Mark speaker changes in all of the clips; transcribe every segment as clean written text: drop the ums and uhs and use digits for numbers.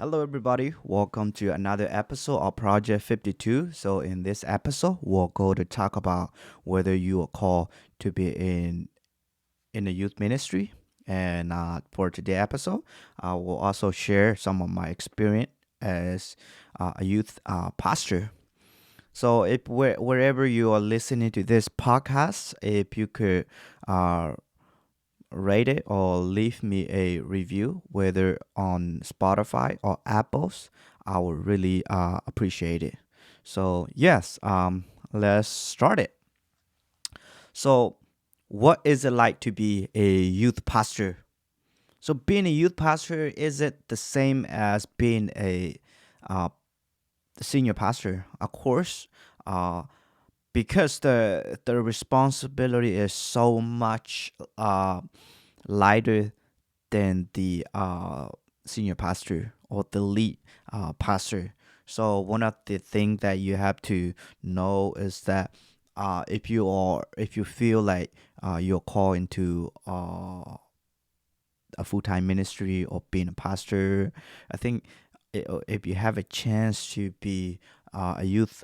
Speaker 1: Hello, everybody. Welcome to another episode of Project 52. So, in this episode, we'll go to talk about whether you are called to be in the youth ministry. And for today's episode, I will also share some of my experience as a youth pastor. So, if wherever you are listening to this podcast, if you could uh, rate it or leave me a review, whether on Spotify or Apple's. I would really appreciate it. So yes, let's start it. So, what is it like to be a youth pastor? So, being a youth pastor, is it the same as being a uh, senior pastor? Of course, uh, because the responsibility is so much lighter than the senior pastor or the lead pastor. So one of the things that you have to know is that if you feel like you're called into a full time ministry or being a pastor, I think if you have a chance to be a youth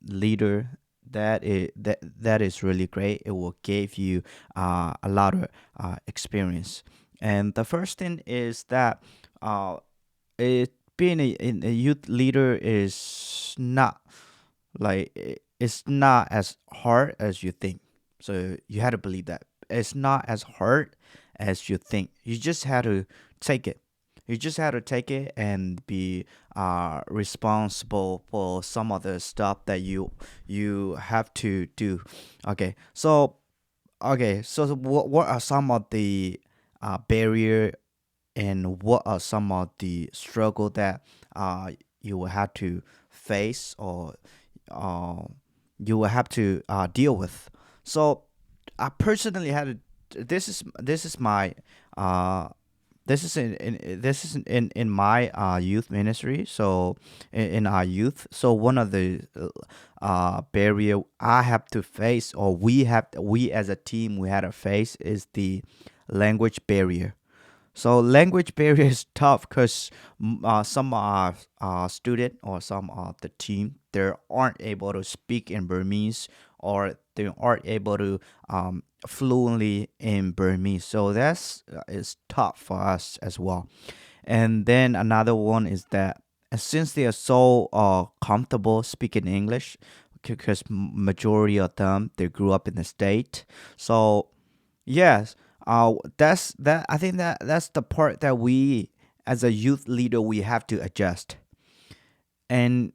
Speaker 1: leader, that is really great. It will give you a lot of experience. And the first thing is that uh, being a youth leader is not it's not as hard as you think. So you had to believe that it's not as hard as you think. You just had to take it. You just had to take it and be responsible for some of the stuff that you have to do. Okay, so what are some of the barrier and what are some of the struggle that you will have to face or uh, you will have to deal with. So I personally had this is my uh, this is in my youth ministry. So in our youth, so one of the barrier I have to face, or we as a team we had to face, is the language barrier. So language barrier is tough because some student or some of the team they aren't able to speak in Burmese, or they aren't able to fluently in Burmese. So that's is tough for us as well. And then another one is that since they are so comfortable speaking English, because majority of them they grew up in the state, so yes, that's that. I think that's the part that we, as a youth leader, we have to adjust. And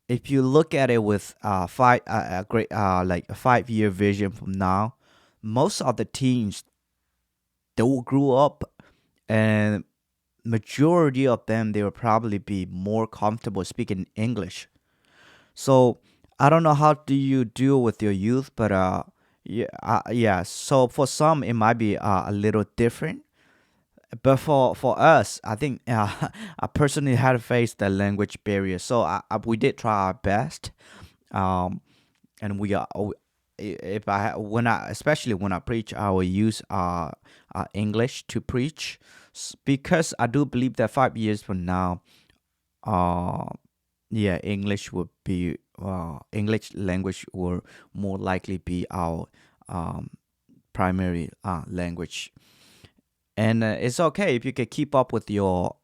Speaker 1: if you look at it with a great like a 5 year vision from now, most of the teens they will grow up, and majority of them they will probably be more comfortable speaking English. So I don't know how do you deal with your youth, but yeah. So for some it might be a little different, but for us, I think I personally had to face the language barrier. So we did try our best, um, and we are. If I when I especially when I preach, I will use English to preach, because I do believe that 5 years from now, uh, yeah, English would be English language will more likely be our um, primary language. And it's okay if you can keep up with your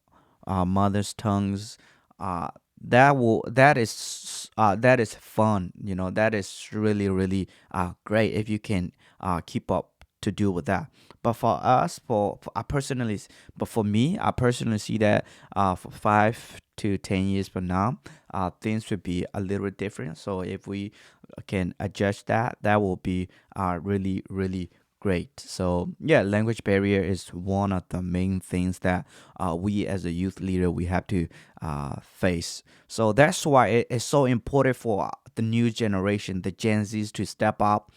Speaker 1: mother's tongues. Uh, that is fun. You know, that is really great if you can keep up to do with that. But for us, for I personally, but for me, I personally see that for 5 to 10 years from now, things will be a little bit different. So if we can adjust that, that will be really great. So yeah, language barrier is one of the main things that we as a youth leader we have to face. So that's why it is so important for the new generation, the Gen Zs, to step up.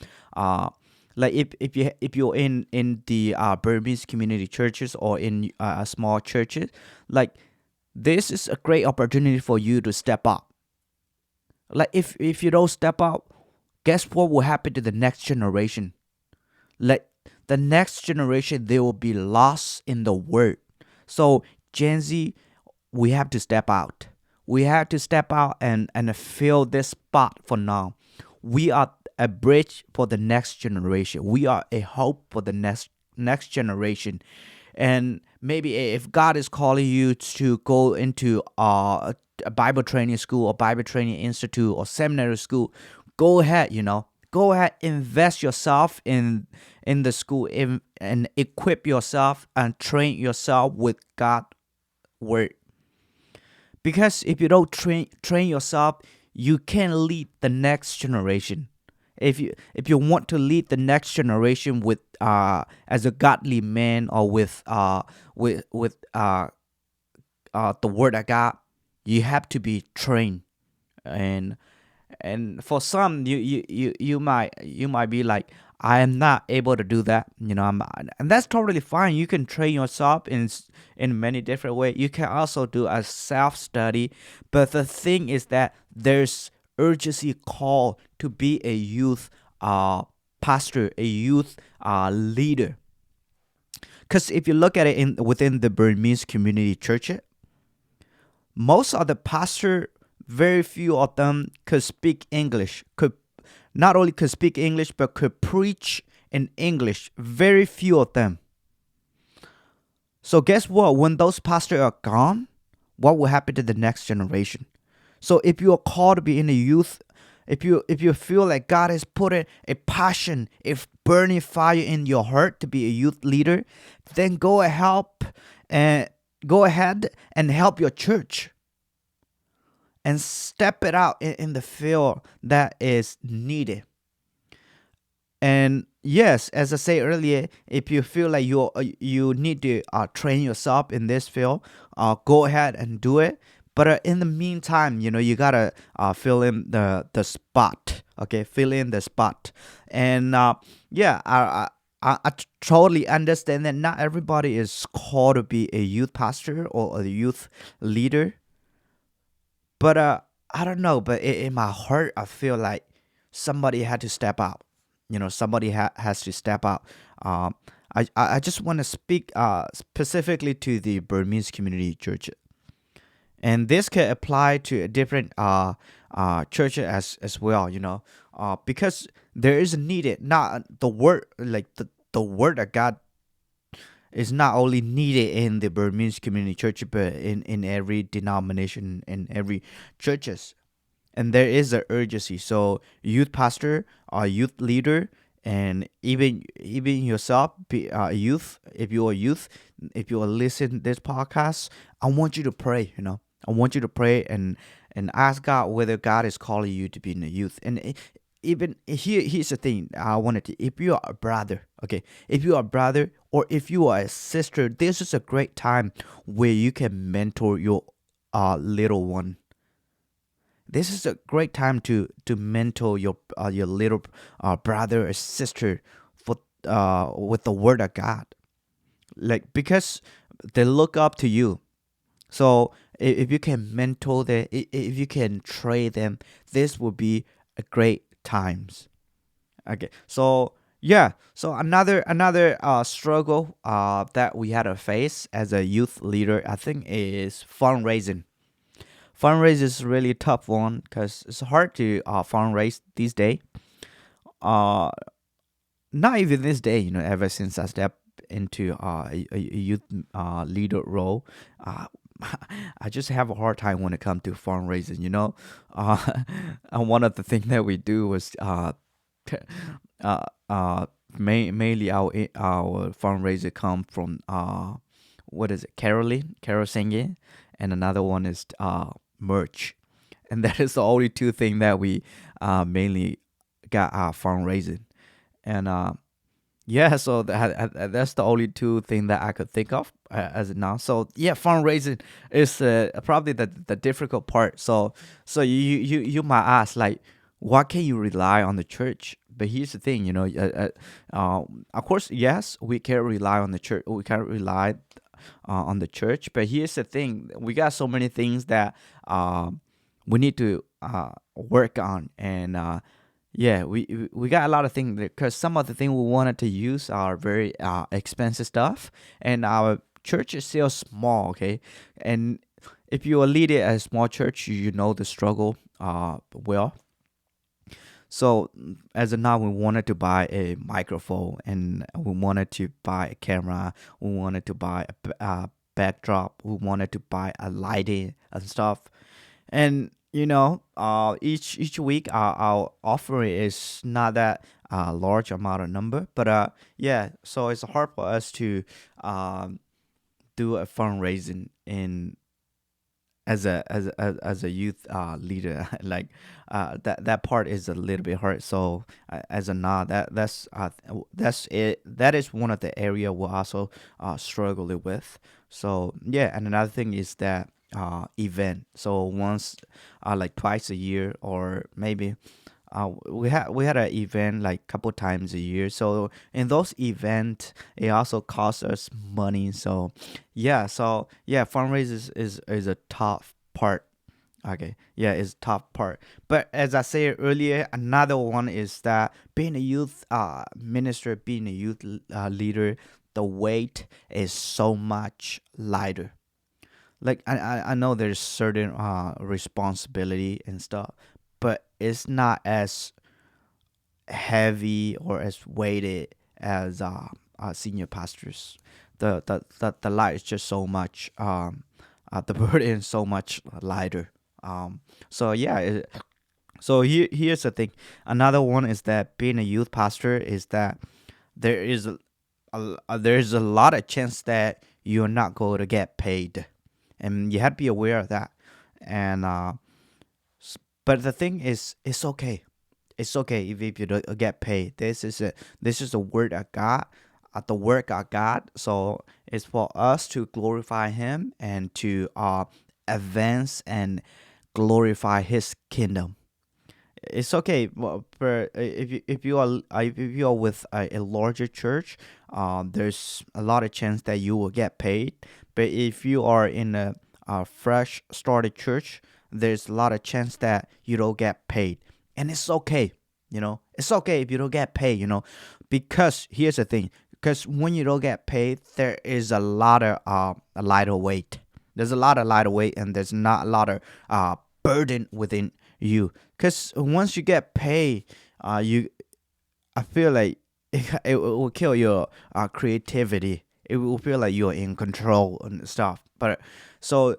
Speaker 1: Like if you're in the Burmese community churches or in small churches, like this is a great opportunity for you to step up. Like if you don't step up, guess what will happen to the next generation? Like the next generation, they will be lost in the word. So Gen Z, we have to step out. We have to step out and fill this spot for now. We are a bridge for the next generation. We are a hope for the next generation. And maybe if God is calling you to go into a Bible training school or Bible training institute or seminary school, go ahead. Go ahead, invest yourself in the school, and equip yourself and train yourself with God word. Because if you don't train yourself, you can lead the next generation. If you want to lead the next generation with as a godly man, or with the word of God, you have to be trained. And and for some, you might be like, I am not able to do that. And that's totally fine. You can train yourself in many different ways. You can also do a self study. But the thing is that there's urgency call to be a youth pastor, a youth leader. Because if you look at it within the Burmese community church, most of the pastor, very few of them could speak English, could not only could speak English but could preach in English. Very few of them. So guess what? When those pastors are gone, what will happen to the next generation? So if you are called to be in the youth, if you feel like God has put a passion, a burning fire in your heart to be a youth leader, then and go ahead and help your church and step it out in the field that is needed. And yes, as I said earlier, if you feel like you need to train yourself in this field, go ahead and do it. But in the meantime, you gotta fill in the spot. Okay, fill in the spot. And yeah, I totally understand that not everybody is called to be a youth pastor or a youth leader. But I don't know. But in my heart, I feel like somebody had to step out. Somebody has to step out. Um, I just want to speak specifically to the Burmese community church, and this can apply to a different churches as well. Because there is needed, not the word, like the word of God is not only needed in the Burmese community church, but in every denomination, in every churches. And there is an urgency. So youth pastor or youth leader, and even yourself, be a youth. If you're a youth, if you are listening this podcast, I want you to pray. I want you to pray and ask God whether God is calling you to be in the youth. And even here's the thing I wanted to. If you are a brother, okay, if you are a brother or if you are a sister, this is a great time where you can mentor your little one. This is a great time to mentor your little brother or sister for with the word of God, like, because they look up to you. So if you can mentor them, if you can train them, this will be a great times. Okay, so yeah, so another struggle that we had to face as a youth leader, I think, is fundraising. Fundraise is really tough one because it's hard to fundraise these days. Uh, Not even this day, ever since I stepped into a youth leader role, uh, I just have a hard time when it comes to fundraising. uh, and one of the things that we do was uh, uh, mainly our fundraiser come from what is it, carol singing, and another one is merch, and that is the only two things that we mainly got fundraising. And yeah, so that's the only two thing that I could think of as of now. So yeah, fundraising is probably the difficult part. So you might ask, like, what can you rely on the church? But here's the thing, of course, yes, we can rely on the church. We can rely on the church. But here's the thing: we got so many things that we need to work on, and yeah, we got a lot of things because some of the things we wanted to use are very expensive stuff, and our church is still small, okay? And if you are leading a small church, you know the struggle well. So as of now, we wanted to buy a microphone, and we wanted to buy a camera. We wanted to buy a backdrop. We wanted to buy a lighting and stuff. And each week our offering is not that large amount of number, but yeah. So it's hard for us to um, do a fundraising in as a youth leader. Like that part is a little bit hard. So as a now, that's it. That is one of the area we're also struggling with. So yeah, and another thing is that event. So once like twice a year, or maybe we had an event like couple times a year. So in those events, it also costs us money. So yeah, fundraising is a tough part. Okay, yeah, it's tough part. But as I said earlier, another one is that being a youth minister, being a youth leader, the weight is so much lighter. Like I know there's certain responsibility and stuff, but it's not as heavy or as weighted as senior pastors. The light is just so much. The burden is so much lighter. So yeah. So here's the thing. Another one is that being a youth pastor is that there is there's a lot of chance that you're not going to get paid, and you have to be aware of that. And but the thing is, it's okay. It's okay if you don't get paid. This is a word of God, the work of God. So it's for us to glorify Him and to advance and glorify His kingdom. It's okay, but if you are with a larger church, there's a lot of chance that you will get paid. But if you are in a fresh started church, there's a lot of chance that you don't get paid, and it's okay. It's okay if you don't get paid. Because here's the thing. Because when you don't get paid, there is a lighter weight. There's a lot of lighter weight, and there's not a lot of burden within you. Because once you get paid, you I feel like it will kill your creativity. It will feel like you're in control and stuff. But so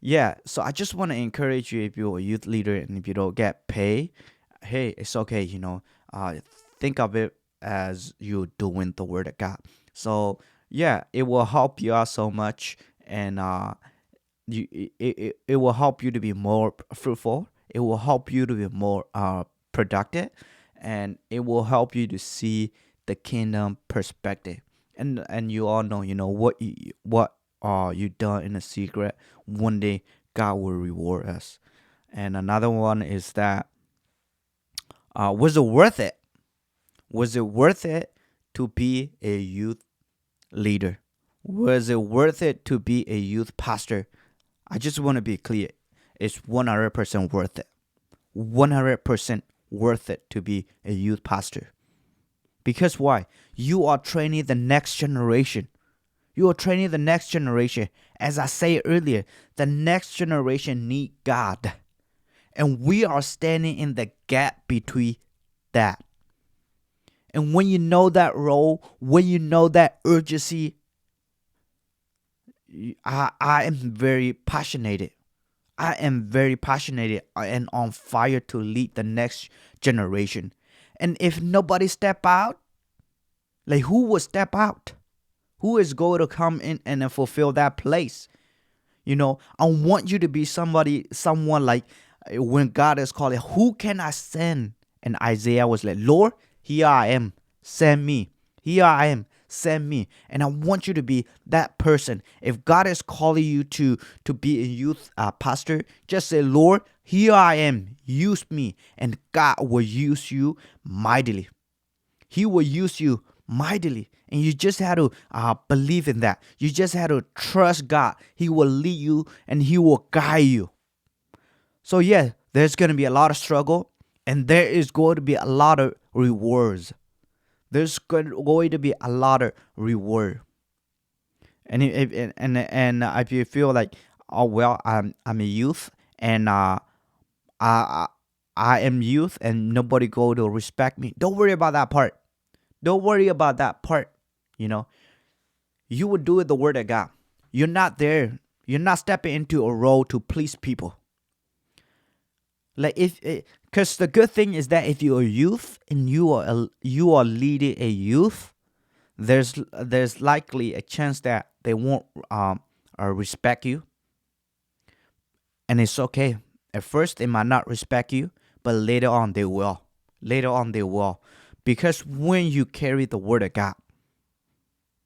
Speaker 1: yeah, so I just want to encourage you, if you're a youth leader and if you don't get paid, hey, it's okay. Think of it as you doing the word of God. So yeah, it will help you out so much, and it will help you to be more fruitful. It will help you to be more productive, and it will help you to see the kingdom perspective. And you all know, what you done in a secret. One day God will reward us. And another one is that was it worth it? Was it worth it to be a youth leader? Was it worth it to be a youth pastor? I just want to be clear. It's 100% worth it. 100% worth it to be a youth pastor. Because why? You are training the next generation. You are training the next generation. As I said earlier, the next generation need God. And we are standing in the gap between that. And when you know that role, when you know that urgency, I am very passionate. I am very passionate and on fire to lead the next generation. And if nobody step out, like who will step out? Who is going to come in and fulfill that place? I want you to be someone like when God is calling, who can I send? And Isaiah was like, Lord, here I am, send me. Here I am, send me. And I want you to be that person. If God is calling you to be a youth pastor, just say, Lord, here I am, use me. And God will use you mightily. He will use you mightily. And you just have to believe in that. You just have to trust God. He will lead you and He will guide you. So yeah, there's going to be a lot of struggle, and there is going to be a lot of rewards. There's going to be a lot of reward. And if you feel like, oh well, I'm a youth, and I I am youth and nobody go to respect me. Don't worry about that part. Don't worry about that part. You know, you will do it the word of God. You're not there. You're not stepping into a role to please people. Like if, because the good thing is that if you're a youth and you are leading a youth, there's likely a chance that they won't respect you, and it's okay. At first, they might not respect you, but later on they will. Later on they will, because when you carry the word of God,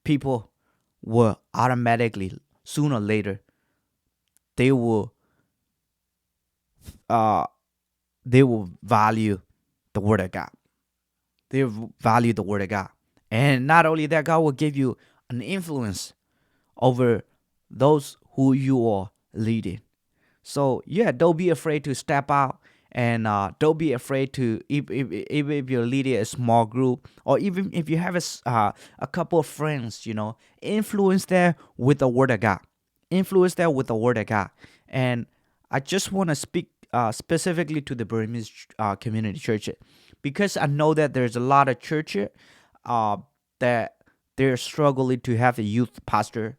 Speaker 1: people will automatically, sooner or later, they will uh they will value the word of God. They value the word of God, and not only that, God will give you an influence over those who you are leading. So yeah, don't be afraid to step out, and don't be afraid to, even if you're leading a small group, or even if you have a couple of friends, influence them with the word of God. Influence them with the word of God. And I just want to speak specifically to the Burmese community church, because I know that there's a lot of churches uh, that they're struggling to have a youth pastor.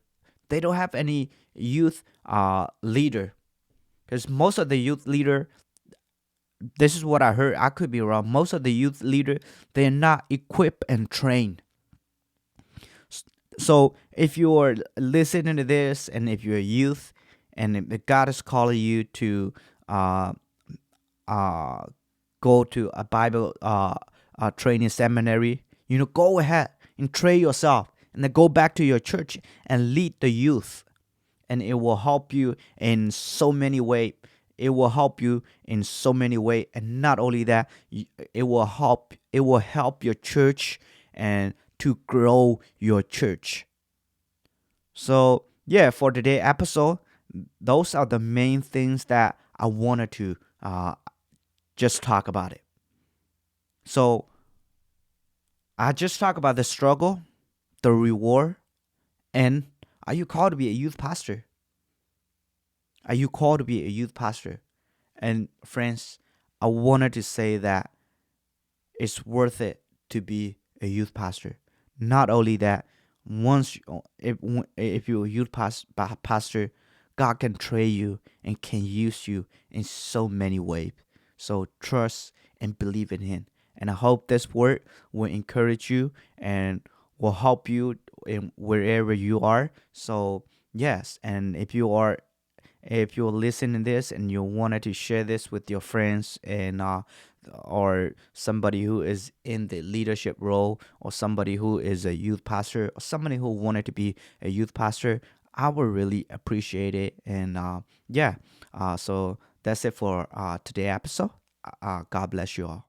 Speaker 1: They don't have any youth leader, because most of the youth leader, this is what I heard, I could be wrong, most of the youth leader, they're not equipped and trained. So if you're listening to this, and if you're a youth, and if God is calling you to uh, uh, go to a Bible training seminary, go ahead and train yourself, and then go back to your church and lead the youth, and it will help you in so many ways. It will help you in so many ways, and not only that, it will help your church and to grow your church. So yeah, for today episode, those are the main things that I wanted to just talk about it. So I just talk about the struggle, the reward, and are you called to be a youth pastor? Are you called to be a youth pastor? And friends, I wanted to say that it's worth it to be a youth pastor. Not only that, if you're a pastor, God can train you and can use you in so many ways. So trust and believe in Him. And I hope this word will encourage you and will help you in wherever you are. So yes, and if you're listening to this and you wanted to share this with your friends, and or somebody who is in the leadership role, or somebody who is a youth pastor, or somebody who wanted to be a youth pastor, I would really appreciate it. And yeah, so that's it for today episode. God bless you all.